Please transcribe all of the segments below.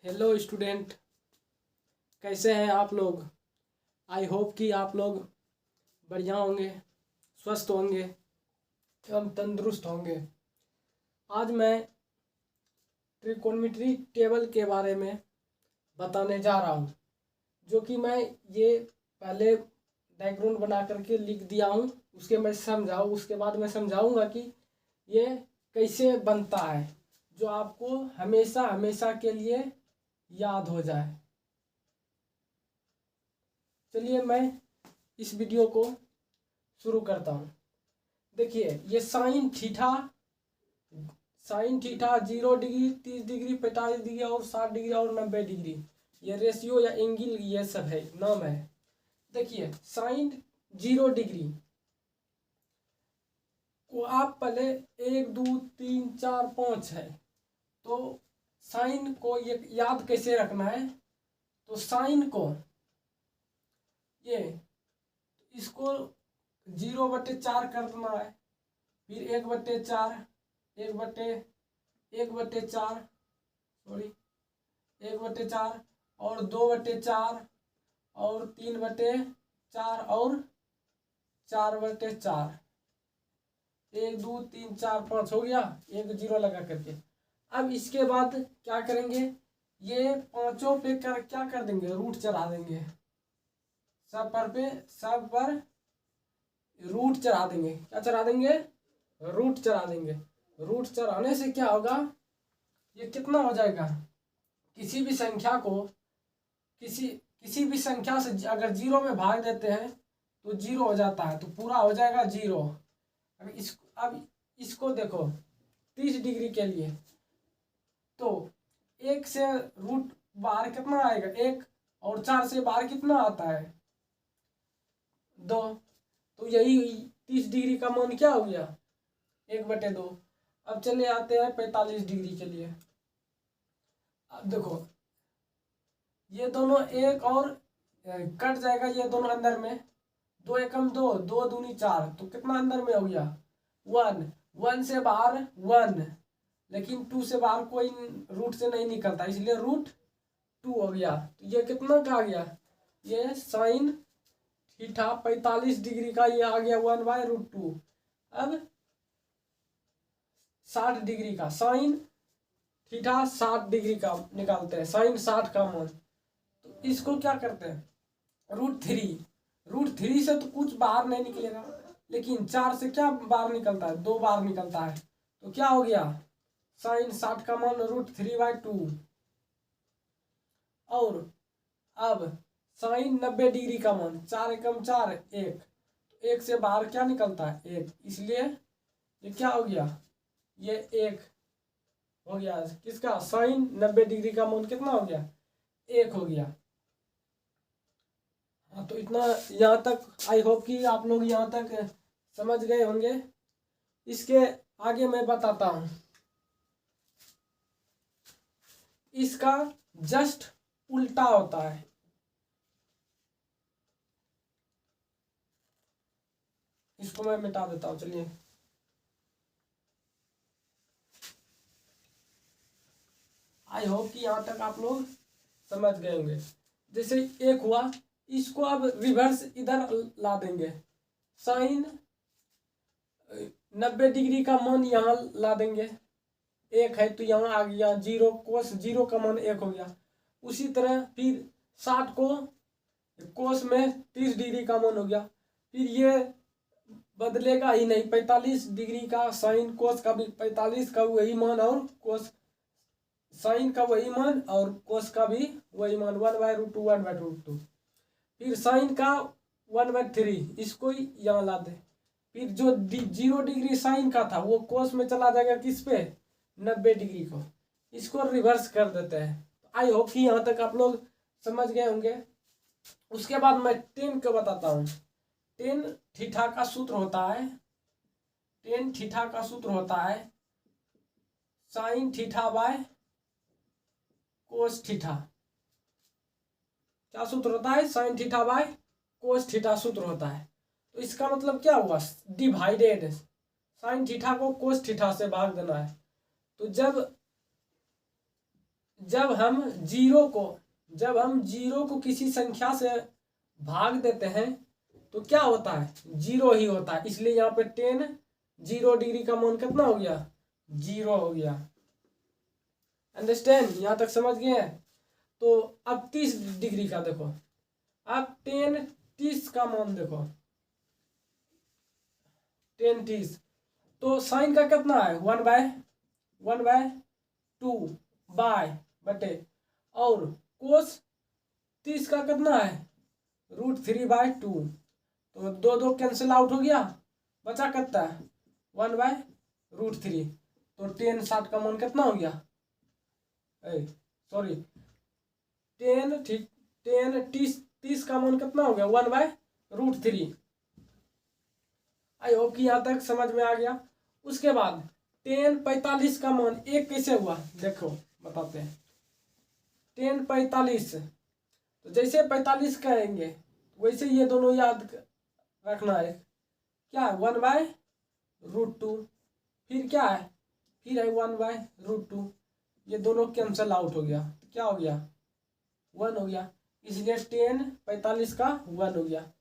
Hello student, कैसे हैं आप लोग। आई होप कि आप लोग बढ़िया होंगे, स्वस्थ होंगे एवं तंदुरुस्त होंगे। आज मैं ट्रिकोनोमेट्री टेबल के बारे में बताने जा रहा हूँ, जो कि मैं ये पहले डायग्राम बना करके लिख दिया हूँ। उसके बाद मैं समझाऊंगा कि ये कैसे बनता है, जो आपको हमेशा हमेशा के लिए याद हो जाए। चलिए मैं इस वीडियो को शुरू करता हूँ। देखिए, ये sine theta 0 degree, 30 degree, 45 degree और 60 डिग्री और 90 डिग्री, ये रेशियो या एंगल ये सब है, नाम है। देखिए, साइन 0 डिग्री को आप पहले 1 2 3 4 5 है, तो साइन को ये याद कैसे रखना है। तो साइन को ये इसको 0/4 कर देना है, फिर 1/4 और 2/4 और 3/4 और 4/4, 1 2 3 4 5 हो गया, एक जीरो लगा करके। अब इसके बाद क्या करेंगे, ये पांचों पे क्या कर देंगे, रूट चढ़ा देंगे। सब पर रूट चढ़ा देंगे। क्या चढ़ा देंगे, रूट चढ़ा देंगे। रूट चढ़ाने से क्या होगा, ये कितना हो जाएगा, किसी भी संख्या को किसी भी संख्या से अगर 0 में भाग देते हैं तो 0 हो जाता है, तो पूरा हो जाएगा 0। अब इसको देखो, 30 डिग्री के लिए तो 1 से रूट बाहर कितना आएगा, 1, और 4 से बाहर कितना आता है, 2। तो यही 30 डिग्री का मान क्या हो गया, 1/2। अब चले आते हैं 45 डिग्री के लिए। अब देखो, ये दोनों एक और कट जाएगा, ये दोनों अंदर में, 2 एकम 2, 2 दूनी 4, तो कितना अंदर में हो गया, 1 से बाहर 1, लेकिन 2 से बाहर कोई रूट से नहीं निकलता, इसलिए √2 हो गया। तो ये कितना का आ गया, ये साइन थीटा 45 डिग्री का ये आ गया 1/√2। अब 60 डिग्री का, साइन थीटा 60 डिग्री का निकालते हैं, साइन 60 का मान। तो इसको क्या करते हैं, √3 से तो कुछ बाहर नहीं निकलेगा, लेकिन 4 से क्या बाहर निकलता है, 2 बाहर निकलता है। तो क्या हो गया, साइन 60 का मान √3/2। और अब साइन 90 डिग्री का मान, 4 एकम 4, 1, तो 1 से बाहर क्या निकलता है, 1, इसलिए ये क्या हो गया, ये 1 हो गया। किसका, साइन 90 डिग्री का मान कितना हो गया, 1 हो गया। हाँ, तो इतना यहाँ तक आई होप कि आप लोग यहाँ तक समझ गए होंगे। इसके आगे मैं बताता हूँ, इसका जस्ट उल्टा होता है। इसको मैं मिटा देता हूँ, चलिए। आई होप कि यहाँ तक आप लोग समझ गए होंगे। जैसे एक हुआ, इसको अब रिवर्स इधर ला देंगे, साइन 90 डिग्री का मान यहाँ ला देंगे, 1 है तो यहाँ आ गया 0, कोस 0 का मान 1 हो गया। उसी तरह फिर 60 को कोस में 30 डिग्री का मान हो गया, फिर ये बदलेगा ही नहीं, 45 डिग्री का साइन कोस का भी 45 का वही मान, और कोस साइन का वही मान, और कोस का भी वही मान, 1/√2 1/√2। फिर साइन का 1/3, इसको यहाँ ला दे। फिर जो 0 डिग्री साइन का था वो कोस में चला जाएगा, किस पे, 90 डिग्री को। इसको रिवर्स कर देते हैं। आई होप कि यहाँ तक आप लोग समझ गए होंगे। उसके बाद मैं टेन को बताता हूँ। टेन थीटा का सूत्र होता है sine theta by cos theta. क्या सूत्र होता है, sine theta by cos theta सूत्र होता है। तो इसका मतलब क्या हुआ, डिवाइडेड, साइन थीटा को कोस थीटा से भाग देना है। तो जब हम जीरो को किसी संख्या से भाग देते हैं तो क्या होता है, जीरो ही होता है। इसलिए यहाँ पे 10 0 डिग्री का मान कितना हो गया, 0 हो गया। अंडरस्टैंड, यहाँ तक समझ गए हैं। तो अब 30 डिग्री का देखो, अब 10 30 का मान देखो, 10 30 तो साइन का कितना है 1/2 बाय बटे, और कोस 30 का कितना है √3/2। तो 2 कैंसिल आउट हो गया, बचा कितना है 1/√3। तो 10 60 का मान कितना हो गया, सॉरी 10 ठीक 10 30 का मान कितना हो गया 1/√3। आई होप कि यहाँ तक समझ में आ गया। उसके बाद 10 45 का मान एक कैसे हुआ देखो बताते हैं। 10 45 तो जैसे 45 कहेंगे वैसे ये दोनों याद रखना है, क्या है 1/√2, फिर क्या है, फिर है 1/√2। ये दोनों कैंसल आउट हो गया, तो क्या हो गया 1 हो गया। इसलिए 10 45 का 1 हो गया।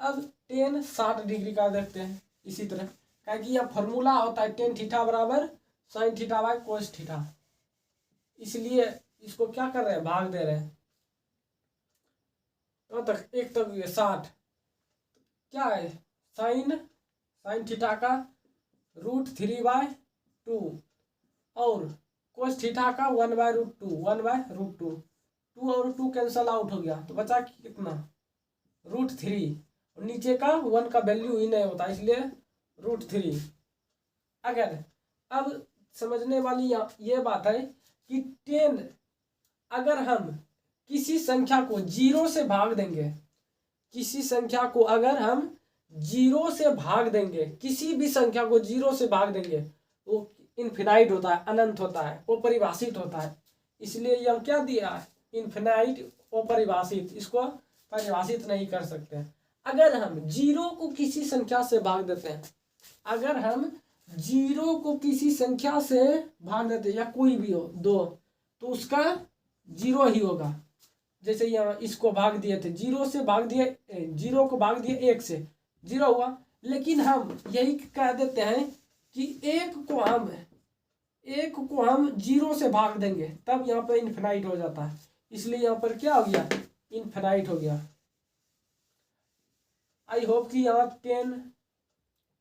अब 10 60 डिग्री का देखते हैं इसी तरह, क्योंकि यह फॉर्मूला होता है tan थीटा बराबर sin theta by cos theta. इसलिए इसको क्या कर रहे हैं, भाग दे रहे हैं। तो तक एक तक 60 क्या है sin थीटा का √3/2 और cos थीटा का 1/√2 2 और 2 कैंसल आउट हो गया, तो बचा कितना √3, और नीचे का 1 का वैल्यू ही नहीं होता इसलिए √3। अगर अब समझने वाली ये बात है कि 10 अगर हम किसी संख्या को 0 से भाग देंगे, किसी संख्या को अगर हम 0 से भाग देंगे, किसी भी संख्या को 0 से भाग देंगे, वो इनफिनाइट होता है, अनंत होता है, वो परिभाषित होता है। इसलिए यह क्या दिया है इनफिनाइट अपरिभाषित, इसको परिभाषित नहीं कर सकते। अगर हम 0 को किसी संख्या से भाग देते हैं, अगर हम 0 को किसी संख्या से भाग देते हैं या कोई भी हो 2, तो उसका 0 ही होगा। जैसे यहाँ इसको भाग दिए थे, 0 से भाग दिए, 0 को भाग दिए 1 से, 0 हुआ। लेकिन हम यही कह देते हैं कि 1 को हम 0 से भाग देंगे तब यहाँ पर इनफिनाइट हो जाता है। इसलिए यहाँ पर क्या हो गया इनफिनाइट हो गया। आई होप कि यहाँ 10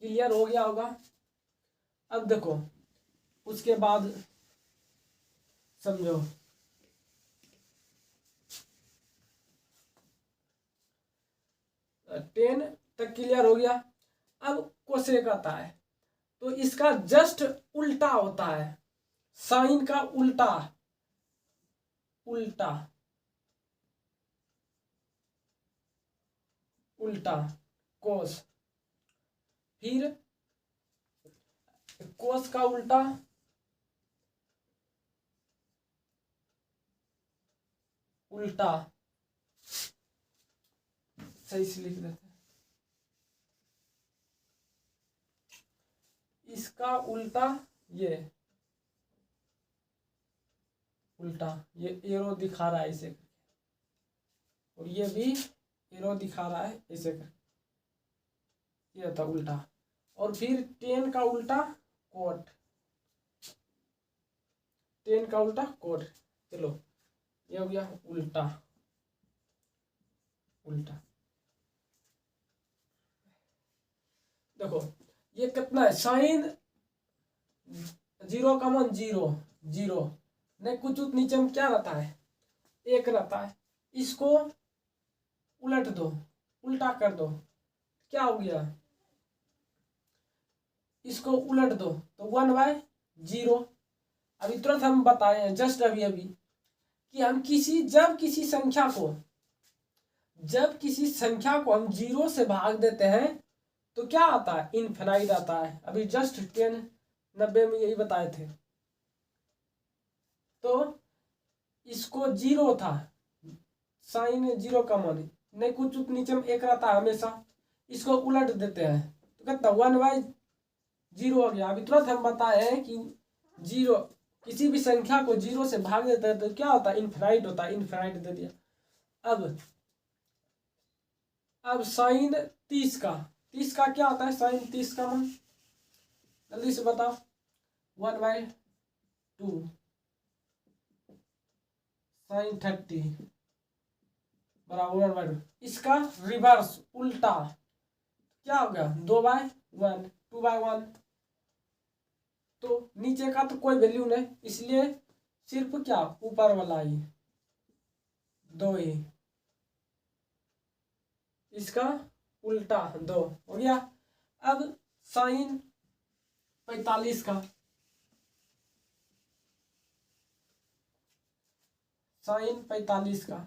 क्लियर हो गया होगा। अब देखो उसके बाद समझो, 10 तक क्लियर हो गया। अब कोसेक आता है तो इसका जस्ट उल्टा होता है, साइन का उल्टा कोस, फिर कोस का उल्टा सही से लिख देते हैं, इसका उल्टा ये एरो दिखा रहा है इसे, और ये भी एरो दिखा रहा है ऐसे कर, ये था उल्टा। और फिर 10 का उल्टा कोट, 10 का उल्टा कोट। चलो ये हो गया उल्टा। देखो ये कितना है, साइन 0 का मान 0 नहीं, कुछ नीचे में क्या रहता है 1 रहता है। इसको उलट दो, उल्टा कर दो, क्या हो गया, इसको उलट दो तो 1/0। अभी तुरंत हम बताए हैं जस्ट अभी कि हम जब किसी संख्या को हम 0 से भाग देते हैं तो क्या आता है इनफिनाइट आता है। अभी जस्ट 1090 में यही बताए थे। तो इसको 0 था, साइन 0 का मान नहीं, कुछ नीचे में 1 रहता है हमेशा, इसको उलट देते हैं तो कितना 1/0 हो गया। अभी तुरंत हम बताए हैं कि 0 किसी भी संख्या को 0 से भाग देता है तो क्या होता है, इनफाइनाइट होता है, इनफाइनाइट दे दिया। अब साइन 30 का क्या होता है, साइन 30 का मान जल्दी से बताओ, 1/2 साइन 30 बराबर 1/2। इसका रिवर्स उल्टा क्या हो गया, 2/1 2/1। तो नीचे का तो कोई वैल्यू नहीं, इसलिए सिर्फ क्या ऊपर वाला ही 2 ही, इसका उल्टा 2 हो गया। अब साइन 45 का, साइन 45 का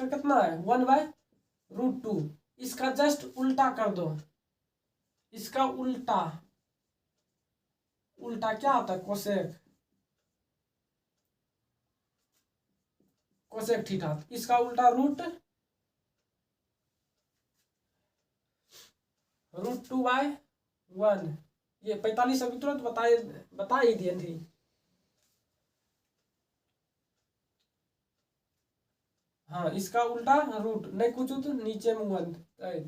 कितना है, 1/√2। इसका जस्ट उल्टा कर दो, इसका उल्टा क्या होता है, कोसेक थीटा। इसका उल्टा √2/1। ये 45 अभी तुरंत बता ही दिए थी। हाँ, इसका उल्टा रूट नहीं कुछ तो नीचे में 1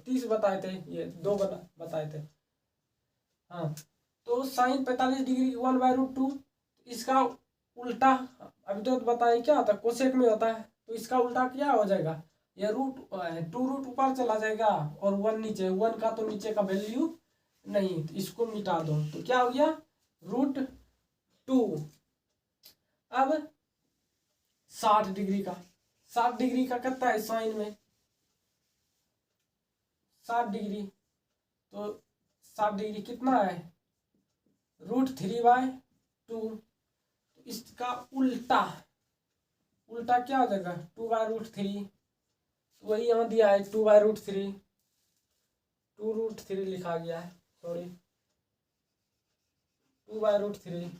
30 बताए थे, ये 2 बताए थे। हाँ, तो साइन 45 डिग्री 1/√2। इसका उल्टा अभी तो बताए क्या होता है, कोसेक में होता है, तो इसका उल्टा क्या हो जाएगा, ये टू रूट ऊपर चला जाएगा और 1 नीचे, 1 का तो नीचे का वैल्यू नहीं, तो इसको मिटा दो तो क्या हो गया, √2। अब 60 डिग्री का, 60 डिग्री का कितना है साइन में, 60 डिग्री, तो 60 डिग्री कितना है, √3/2। इसका उल्टा क्या हो जाएगा, 2/√3। वही यहाँ दिया है 2/√3, 2√3 लिखा गया है, सॉरी 2/√3,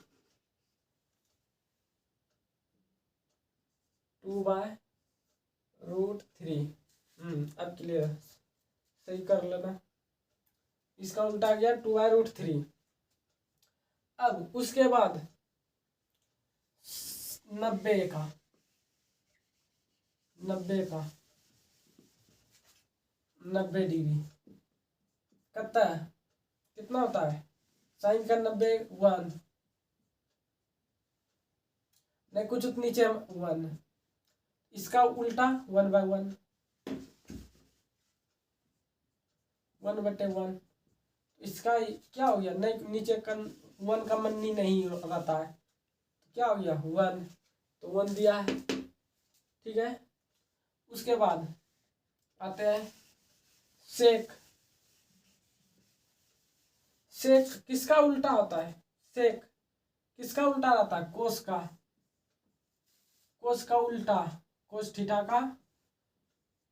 2/√3। अब क्लियर, सही कर लेना। इसका उल्टा गया 2/√3। अब उसके बाद 90 का 90 डिग्री कितना होता है, साइन का 90 1 नहीं कुछ नीचे 1। इसका उल्टा 1/1 1/1। इसका क्या हो गया, नहीं नीचे का 1 का मन्नी नहीं रहता है, तो क्या हो गया 1, तो 1 दिया है, ठीक है। उसके बाद आते हैं सेक किसका उल्टा होता है, सेक किसका उल्टा रहता है, कोस का उल्टा, कोस थीटा का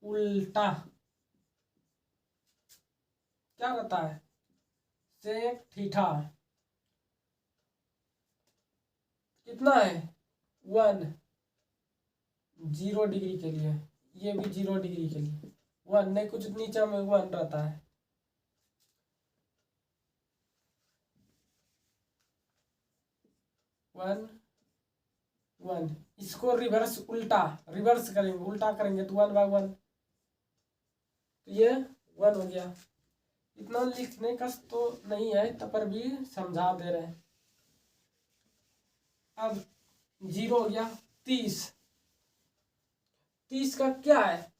उल्टा क्या रहता है, सेक थीटा कितना है 1 0 डिग्री के लिए, ये भी 0 डिग्री के लिए 1 नहीं कुछ नीचे में 1 रहता है। वन इसको रिवर्स करेंगे, उल्टा करेंगे तो 1/1, तो ये 1 हो गया। इतना लिखने का तो नहीं है, तब पर भी समझा दे रहे हैं। अब 0 हो गया, 30 का क्या है,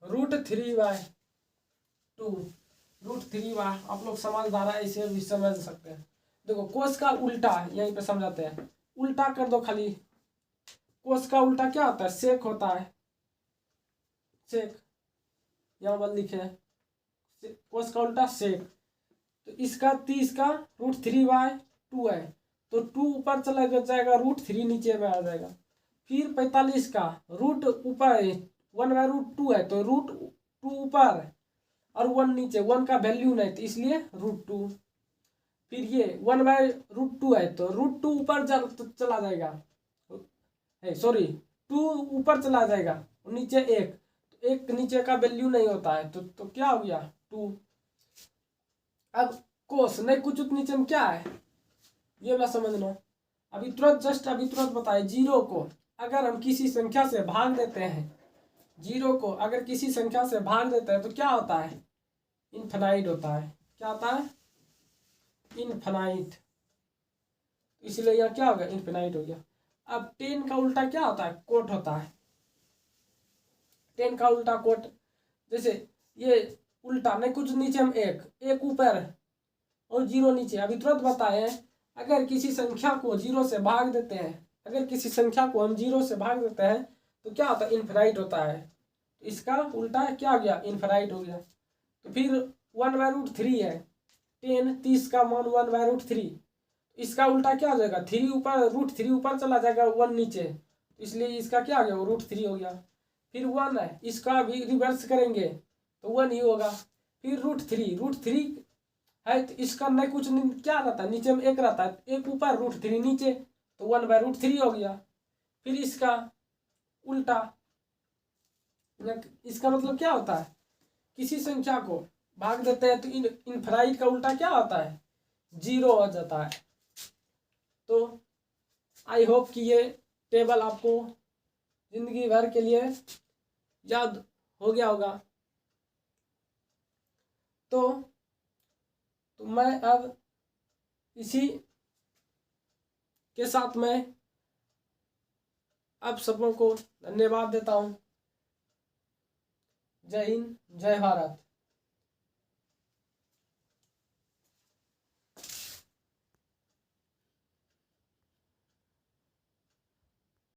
√3/2 आप लोग समझदार है, इसे भी समझ सकते हैं। देखो कोस का उल्टा यहीं पे समझाते हैं, उल्टा कर दो खाली। कोस का उल्टा क्या होता है, सेक होता है, सेक यहाँ पर लिखे हैं, कोस का उल्टा सेक। तो इसका 30 का √3/2 है, तो 2 ऊपर चला जाएगा, √3 नीचे में आ जाएगा। फिर 45 का रूट ऊपर 1/√2 है, तो √2 ऊपर और 1 नीचे, 1 का वैल्यू नहीं तो इसलिए √2। फिर ये 1/√2 है, तो √2 ऊपर चला जाएगा, सॉरी 2 ऊपर चला जाएगा, नीचे 1 नीचे का वैल्यू नहीं होता है, तो क्या हो गया 2। अब कोस नहीं कुछ नीचे में क्या है, ये वाला समझ लो, अभी तुरंत बताए, जीरो को अगर हम किसी संख्या से भाग देते हैं, जीरो को अगर किसी संख्या से भाग देते हैं तो क्या होता है? इनफाइनाइट होता है। क्या होता है? इनफाइनाइट। इसलिए यहाँ क्या हो गया? इनफाइनाइट हो गया। अब 10 का उल्टा क्या होता है? कोट होता है। 10 का उल्टा कोट, जैसे ये उल्टा नहीं, कुछ नीचे हम एक ऊपर और जीरो नीचे। अभी तुरंत बताए, अगर किसी संख्या को जीरो से भाग देते हैं, अगर किसी संख्या को हम जीरो से भाग देते हैं तो क्या होता है? इनफाइनाइट होता है। तो इसका उल्टा क्या हो गया? इनफाइनाइट हो गया। तो फिर 1/√3 है 10, 30 का मान 1/√3, इसका उल्टा क्या हो जाएगा? 3 ऊपर, √3 ऊपर चला जाएगा, 1 नीचे, इसलिए इसका क्या हो गया? √3 हो गया। फिर 1 है, इसका भी रिवर्स करेंगे तो 1 ही होगा। फिर √3 है तो इसका नहीं कुछ नहीं, क्या रहता है? नीचे में 1 रहता है, 1 ऊपर √3 नीचे, तो 1/√3 हो गया। फिर इसका उल्टा, इसका मतलब क्या होता है? किसी संख्या को भाग देते हैं तो इनफाइनाइट का उल्टा क्या होता है? जीरो हो जाता है। तो आई होप कि ये टेबल आपको जिंदगी भर के लिए याद हो गया होगा। तो मैं अब इसी के साथ मैं आप सबों को धन्यवाद देता हूँ। जय हिंद, जय भारत।